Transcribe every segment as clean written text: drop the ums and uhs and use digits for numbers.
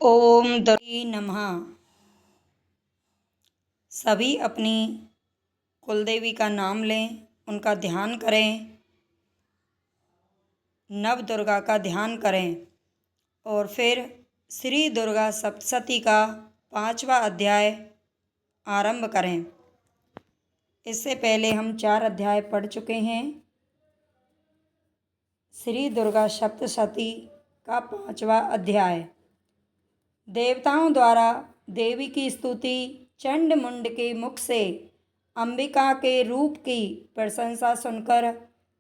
ओम दुर्गे नमः। सभी अपनी कुलदेवी का नाम लें, उनका ध्यान करें, नव दुर्गा का ध्यान करें और फिर श्री दुर्गा सप्तशती का 5वां अध्याय आरंभ करें। इससे पहले हम 4 अध्याय पढ़ चुके हैं। श्री दुर्गा सप्तशती का 5वां अध्याय। देवताओं द्वारा देवी की स्तुति चंड मुंड के मुख से अंबिका के रूप की प्रशंसा सुनकर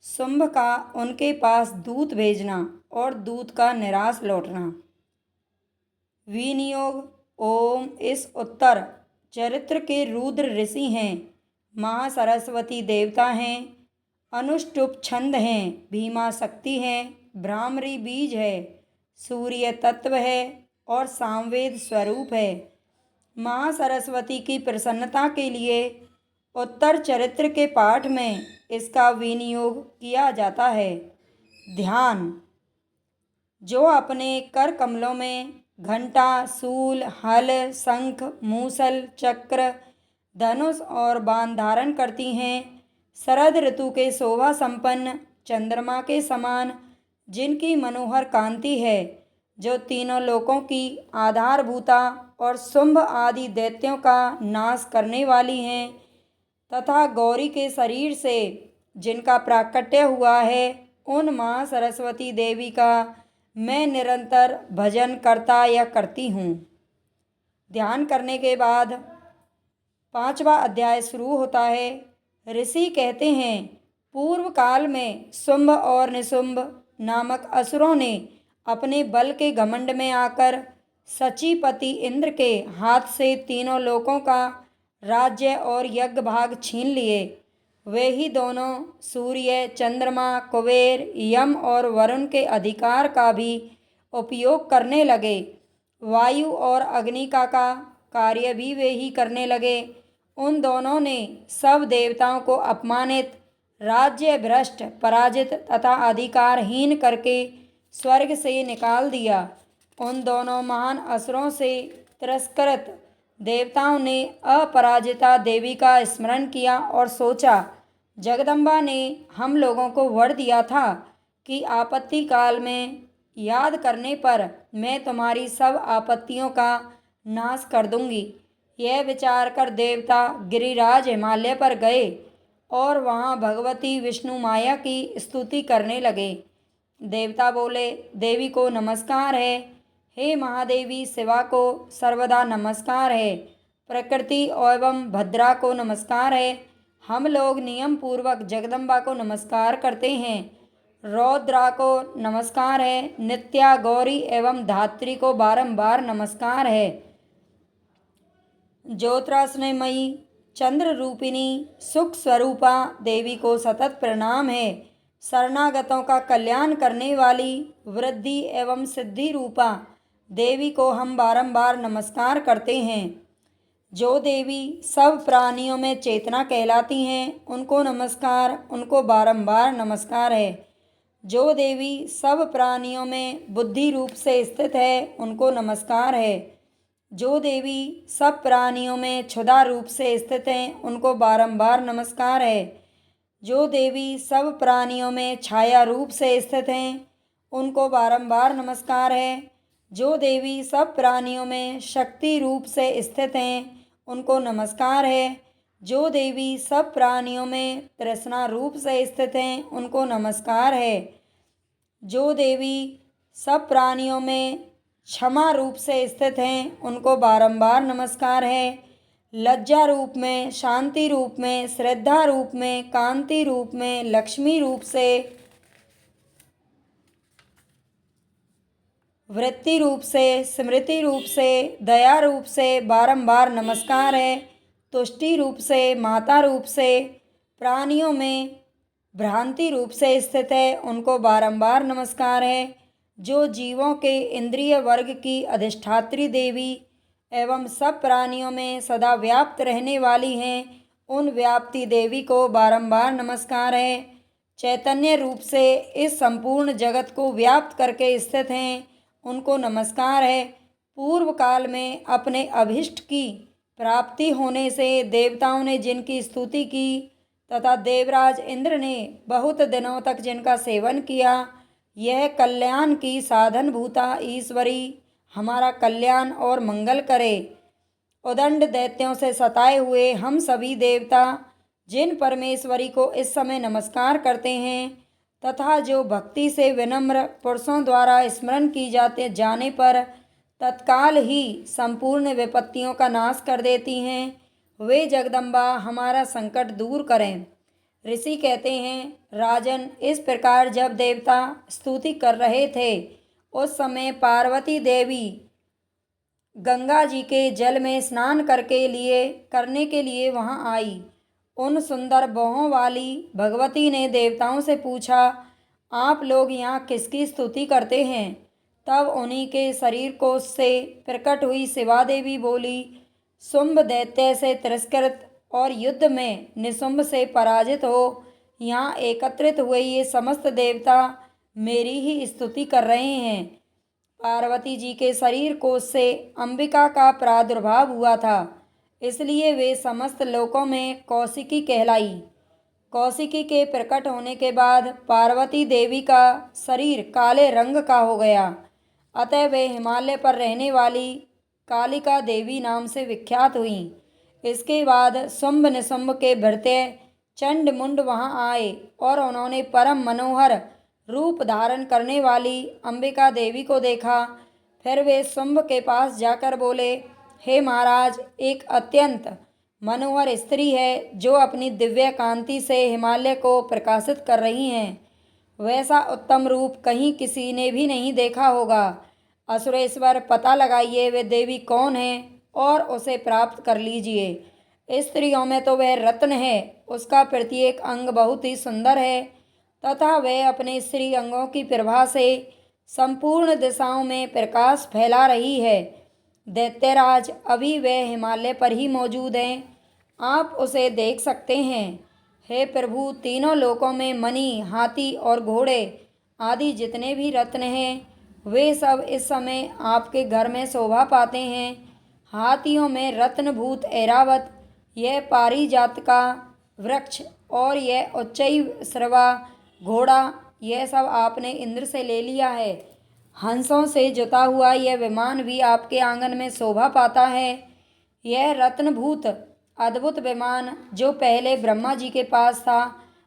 शुंभ का उनके पास दूत भेजना और दूत का निराश लौटना। विनियोग। ओम इस उत्तर चरित्र के रुद्र ऋषि हैं, महासरस्वती देवता हैं, अनुष्टुप छंद हैं, भीमा शक्ति हैं, भ्रामरी बीज है, सूर्य तत्व है और सामवेद स्वरूप है। महासरस्वती की प्रसन्नता के लिए उत्तर चरित्र के पाठ में इसका विनियोग किया जाता है। ध्यान। जो अपने कर कमलों में घंटा, शूल, हल, शंख, मूसल, चक्र, धनुष और बाण धारण करती हैं, शरद ऋतु के शोभा संपन्न चंद्रमा के समान जिनकी मनोहर कांति है, जो तीनों लोकों की आधारभूता और शुंभ आदि दैत्यों का नाश करने वाली हैं, तथा गौरी के शरीर से जिनका प्राकट्य हुआ है, उन माँ सरस्वती देवी का मैं निरंतर भजन करता या करती हूँ। ध्यान करने के बाद 5वां अध्याय शुरू होता है। ऋषि कहते हैं, पूर्व काल में शुंभ और निशुंभ नामक असुरों ने अपने बल के घमंड में आकर सचीपति इंद्र के हाथ से तीनों लोकों का राज्य और यज्ञ भाग छीन लिए। वे ही दोनों सूर्य, चंद्रमा, कुबेर, यम और वरुण के अधिकार का भी उपयोग करने लगे। वायु और अग्नि का कार्य भी वे ही करने लगे। उन दोनों ने सब देवताओं को अपमानित, राज्य भ्रष्ट, पराजित तथा अधिकारहीन करके स्वर्ग से निकाल दिया। उन दोनों महान असुरों से तिरस्कृत देवताओं ने अपराजिता देवी का स्मरण किया और सोचा, जगदम्बा ने हम लोगों को वर दिया था कि आपत्ति काल में याद करने पर मैं तुम्हारी सब आपत्तियों का नाश कर दूंगी। यह विचार कर देवता गिरिराज हिमालय पर गए और वहाँ भगवती विष्णु माया की स्तुति करने लगे। देवता बोले, देवी को नमस्कार है। हे महादेवी, शिवा को सर्वदा नमस्कार है। प्रकृति एवं भद्रा को नमस्कार है। हम लोग नियम पूर्वक जगदम्बा को नमस्कार करते हैं। रौद्रा को नमस्कार है। नित्या, गौरी एवं धात्री को बारंबार नमस्कार है। ज्योतिराश्रयमयी चंद्र रूपिणी सुख स्वरूपा देवी को सतत प्रणाम है। शरणागतों का कल्याण करने वाली वृद्धि एवं सिद्धि रूपा देवी को हम बारंबार नमस्कार करते हैं। जो देवी सब प्राणियों में चेतना कहलाती हैं, उनको नमस्कार, उनको बारंबार नमस्कार है। जो देवी सब प्राणियों में बुद्धि रूप से स्थित है, उनको नमस्कार है। जो देवी सब प्राणियों में क्षुधा रूप से स्थित हैं, उनको बारंबार नमस्कार है। जो देवी सब प्राणियों में छाया रूप से स्थित हैं, उनको बारंबार नमस्कार है। जो देवी सब प्राणियों में शक्ति रूप से स्थित हैं, उनको नमस्कार है। जो देवी सब प्राणियों में तृष्णा रूप से स्थित हैं, उनको नमस्कार है। जो देवी सब प्राणियों में क्षमा रूप से स्थित हैं, उनको बारंबार नमस्कार है। लज्जा रूप में, शांति रूप में, श्रद्धा रूप में, कांति रूप में, लक्ष्मी रूप से, वृत्ति रूप से, स्मृति रूप से, दया रूप से बारंबार नमस्कार है। तुष्टि रूप से, माता रूप से, प्राणियों में भ्रांति रूप से स्थित है, उनको बारंबार नमस्कार है। जो जीवों के इंद्रिय वर्ग की अधिष्ठात्री देवी एवं सब प्राणियों में सदा व्याप्त रहने वाली हैं, उन व्याप्ति देवी को बारंबार नमस्कार है। चैतन्य रूप से इस संपूर्ण जगत को व्याप्त करके स्थित हैं, उनको नमस्कार है। पूर्व काल में अपने अभिष्ट की प्राप्ति होने से देवताओं ने जिनकी स्तुति की तथा देवराज इंद्र ने बहुत दिनों तक जिनका सेवन किया, यह कल्याण की साधन भूता ईश्वरी हमारा कल्याण और मंगल करे। उदंड दैत्यों से सताए हुए हम सभी देवता जिन परमेश्वरी को इस समय नमस्कार करते हैं तथा जो भक्ति से विनम्र पुरुषों द्वारा स्मरण की जाने पर तत्काल ही संपूर्ण विपत्तियों का नाश कर देती हैं, वे जगदम्बा हमारा संकट दूर करें। ऋषि कहते हैं, राजन, इस प्रकार जब देवता स्तुति कर रहे थे उस समय पार्वती देवी गंगा जी के जल में स्नान करने के लिए वहां आई। उन सुंदर बाहों वाली भगवती ने देवताओं से पूछा, आप लोग यहाँ किसकी स्तुति करते हैं? तब उन्हीं के शरीर कोश से प्रकट हुई शिवा देवी बोली, शुंभ दैत्य से तिरस्कृत और युद्ध में निशुंभ से पराजित हो यहाँ एकत्रित हुए ये समस्त देवता मेरी ही स्तुति कर रहे हैं। पार्वती जी के शरीर कोश से अंबिका का प्रादुर्भाव हुआ था, इसलिए वे समस्त लोकों में कौशिकी कहलाई। कौशिकी के प्रकट होने के बाद पार्वती देवी का शरीर काले रंग का हो गया, अतः वे हिमालय पर रहने वाली कालिका देवी नाम से विख्यात हुईं। इसके बाद शुंभ निशुंभ के भृत्य चंड मुंड वहां आए और उन्होंने परम मनोहर रूप धारण करने वाली अंबिका देवी को देखा। फिर वे शुंभ के पास जाकर बोले, हे महाराज, एक अत्यंत मनोहर स्त्री है जो अपनी दिव्य कांति से हिमालय को प्रकाशित कर रही हैं। वैसा उत्तम रूप कहीं किसी ने भी नहीं देखा होगा। असुरेश्वर, पता लगाइए वे देवी कौन है और उसे प्राप्त कर लीजिए। स्त्रियों में तो वह रत्न है, उसका प्रत्येक अंग बहुत ही सुंदर है तथा वह अपने स्त्री अंगों की प्रभा से संपूर्ण दिशाओं में प्रकाश फैला रही है। दैत्यराज, अभी वह हिमालय पर ही मौजूद हैं, आप उसे देख सकते हैं। हे प्रभु, तीनों लोकों में मणि, हाथी और घोड़े आदि जितने भी रत्न हैं वे सब इस समय आपके घर में शोभा पाते हैं। हाथियों में रत्नभूत ऐरावत, यह पारिजात का वृक्ष और यह उच्चैःश्रवा घोड़ा, यह सब आपने इंद्र से ले लिया है। हंसों से जुता हुआ यह विमान भी आपके आंगन में शोभा पाता है। यह रत्नभूत अद्भुत विमान जो पहले ब्रह्मा जी के पास था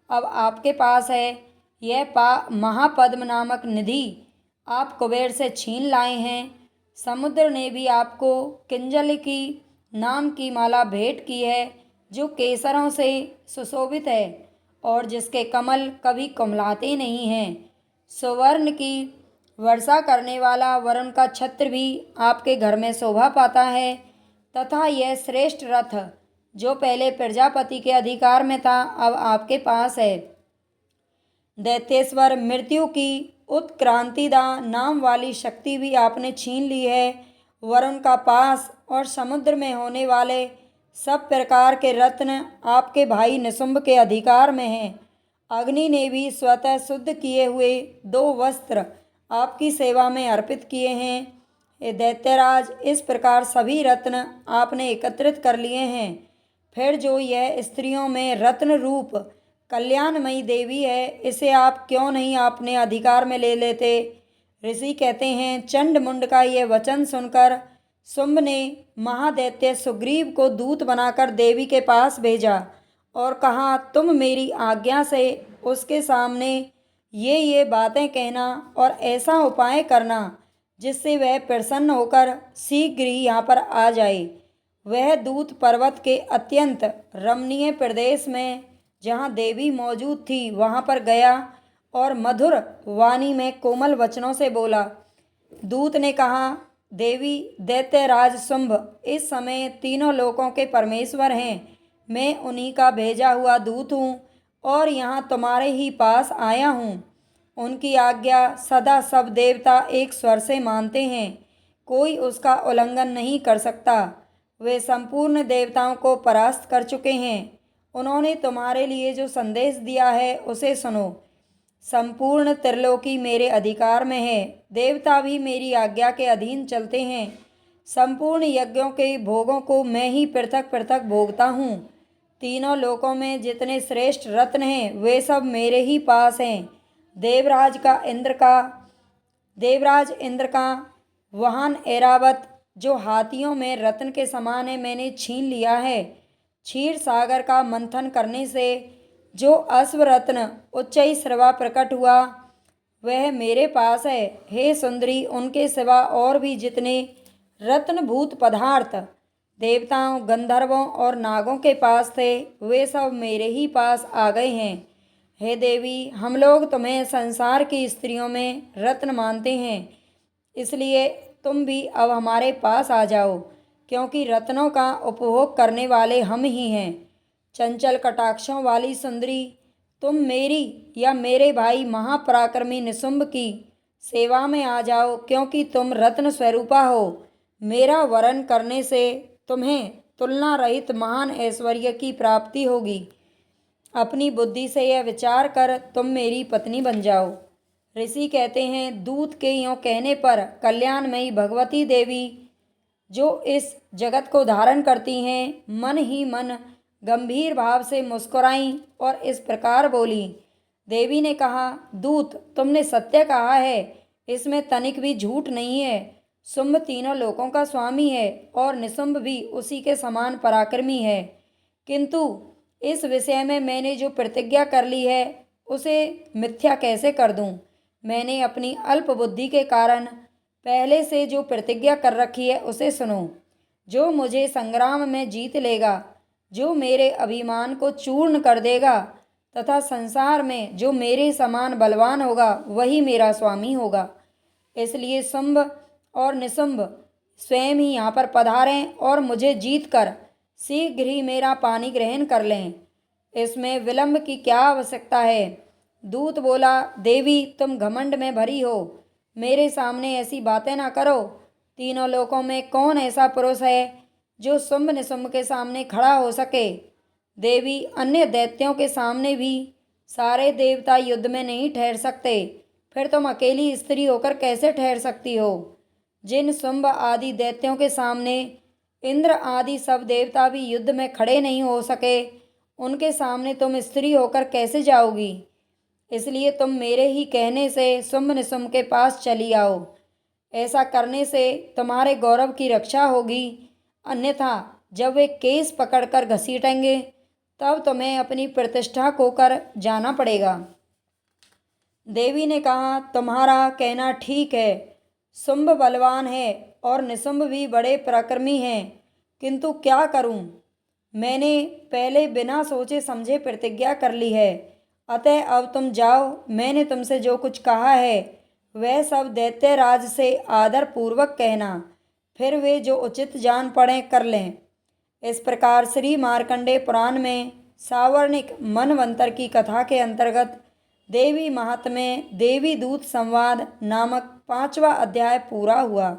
अब आपके पास है। यह महापद्म नामक निधि आप कुबेर से छीन लाए हैं। समुद्र ने भी आपको किंजल की नाम की माला भेंट की है जो केसरों से सुशोभित है और जिसके कमल कभी कुमलाते नहीं हैं। सुवर्ण की वर्षा करने वाला वरुण का छत्र भी आपके घर में शोभा पाता है तथा यह श्रेष्ठ रथ जो पहले प्रजापति के अधिकार में था अब आपके पास है। दैत्येश्वर, मृत्यु की उत्क्रांतिदा नाम वाली शक्ति भी आपने छीन ली है। वरुण का पास और समुद्र में होने वाले सब प्रकार के रत्न आपके भाई निशुंभ के अधिकार में हैं। अग्नि ने भी स्वतः शुद्ध किए हुए 2 वस्त्र आपकी सेवा में अर्पित किए हैं। हे दैत्यराज, इस प्रकार सभी रत्न आपने एकत्रित कर लिए हैं। फिर जो यह स्त्रियों में रत्न रूप कल्याणमयी देवी है, इसे आप क्यों नहीं अपने अधिकार में ले लेते? ऋषि कहते हैं, चंड मुंड का यह वचन सुनकर शुंभ ने महादैत्य सुग्रीव को दूत बनाकर देवी के पास भेजा और कहा, तुम मेरी आज्ञा से उसके सामने ये बातें कहना और ऐसा उपाय करना जिससे वह प्रसन्न होकर शीघ्र ही यहाँ पर आ जाए। वह दूत पर्वत के अत्यंत रमणीय प्रदेश में जहाँ देवी मौजूद थी वहाँ पर गया और मधुर वाणी में कोमल वचनों से बोला। दूत ने कहा, देवी, दैत्यराज शुंभ इस समय तीनों लोकों के परमेश्वर हैं। मैं उन्हीं का भेजा हुआ दूत हूँ और यहाँ तुम्हारे ही पास आया हूँ। उनकी आज्ञा सदा सब देवता एक स्वर से मानते हैं, कोई उसका उल्लंघन नहीं कर सकता। वे संपूर्ण देवताओं को परास्त कर चुके हैं। उन्होंने तुम्हारे लिए जो संदेश दिया है उसे सुनो। संपूर्ण त्रिलोकी मेरे अधिकार में है। देवता भी मेरी आज्ञा के अधीन चलते हैं। संपूर्ण यज्ञों के भोगों को मैं ही पृथक पृथक भोगता हूँ। तीनों लोकों में जितने श्रेष्ठ रत्न हैं वे सब मेरे ही पास हैं। देवराज इंद्र का वाहन ऐरावत जो हाथियों में रत्न के समान है मैंने छीन लिया है। क्षीर सागर का मंथन करने से जो अश्व रत्न उच्चैःश्रवा प्रकट हुआ वह मेरे पास है। हे सुंदरी, उनके सिवा और भी जितने रत्नभूत पदार्थ देवताओं, गंधर्वों और नागों के पास थे वे सब मेरे ही पास आ गए हैं। हे देवी, हम लोग तुम्हें संसार की स्त्रियों में रत्न मानते हैं, इसलिए तुम भी अब हमारे पास आ जाओ, क्योंकि रत्नों का उपभोग करने वाले हम ही हैं। चंचल कटाक्षों वाली सुंदरी, तुम मेरी या मेरे भाई महापराक्रमी निशुंभ की सेवा में आ जाओ, क्योंकि तुम रत्न स्वरूपा हो। मेरा वरण करने से तुम्हें तुलना रहित महान ऐश्वर्य की प्राप्ति होगी। अपनी बुद्धि से यह विचार कर तुम मेरी पत्नी बन जाओ। ऋषि कहते हैं, दूत के यों कहने पर कल्याणमयी भगवती देवी जो इस जगत को धारण करती हैं मन ही मन गंभीर भाव से मुस्कुराईं और इस प्रकार बोली। देवी ने कहा, दूत, तुमने सत्य कहा है, इसमें तनिक भी झूठ नहीं है। शुंभ तीनों लोकों का स्वामी है और निशुंभ भी उसी के समान पराक्रमी है, किंतु इस विषय में मैंने जो प्रतिज्ञा कर ली है उसे मिथ्या कैसे कर दूं। मैंने अपनी अल्प बुद्धि के कारण पहले से जो प्रतिज्ञा कर रखी है उसे सुनो। जो मुझे संग्राम में जीत लेगा, जो मेरे अभिमान को चूर्ण कर देगा तथा संसार में जो मेरे समान बलवान होगा वही मेरा स्वामी होगा। इसलिए शुंभ और निशुंभ स्वयं ही यहाँ पर पधारें और मुझे जीतकर शीघ्र ही मेरा पानी ग्रहण कर लें। इसमें विलंब की क्या आवश्यकता है। दूत बोला, देवी, तुम घमंड में भरी हो, मेरे सामने ऐसी बातें ना करो। तीनों लोकों में कौन ऐसा पुरुष है जो शुंभ निशुंभ के सामने खड़ा हो सके। देवी, अन्य दैत्यों के सामने भी सारे देवता युद्ध में नहीं ठहर सकते, फिर तुम अकेली स्त्री होकर कैसे ठहर सकती हो। जिन शुंभ आदि दैत्यों के सामने इंद्र आदि सब देवता भी युद्ध में खड़े नहीं हो सके, उनके सामने तुम स्त्री होकर कैसे जाओगी। इसलिए तुम मेरे ही कहने से शुंभ निशुंभ के पास चली आओ। ऐसा करने से तुम्हारे गौरव की रक्षा होगी, अन्यथा जब वे केस पकड़कर घसीटेंगे तब तुम्हें अपनी प्रतिष्ठा खोकर जाना पड़ेगा। देवी ने कहा, तुम्हारा कहना ठीक है। शुंभ बलवान है और निशुंभ भी बड़े पराक्रमी हैं, किंतु क्या करूं। मैंने पहले बिना सोचे समझे प्रतिज्ञा कर ली है, अतः अब तुम जाओ। मैंने तुमसे जो कुछ कहा है वह सब दैत्यराज से आदर पूर्वक कहना, फिर वे जो उचित जान पड़े कर लें। इस प्रकार श्री मार्कंडेय पुराण में सावर्णिक मनवंतर की कथा के अंतर्गत देवी महात्म्य देवी दूत संवाद नामक 5वां अध्याय पूरा हुआ।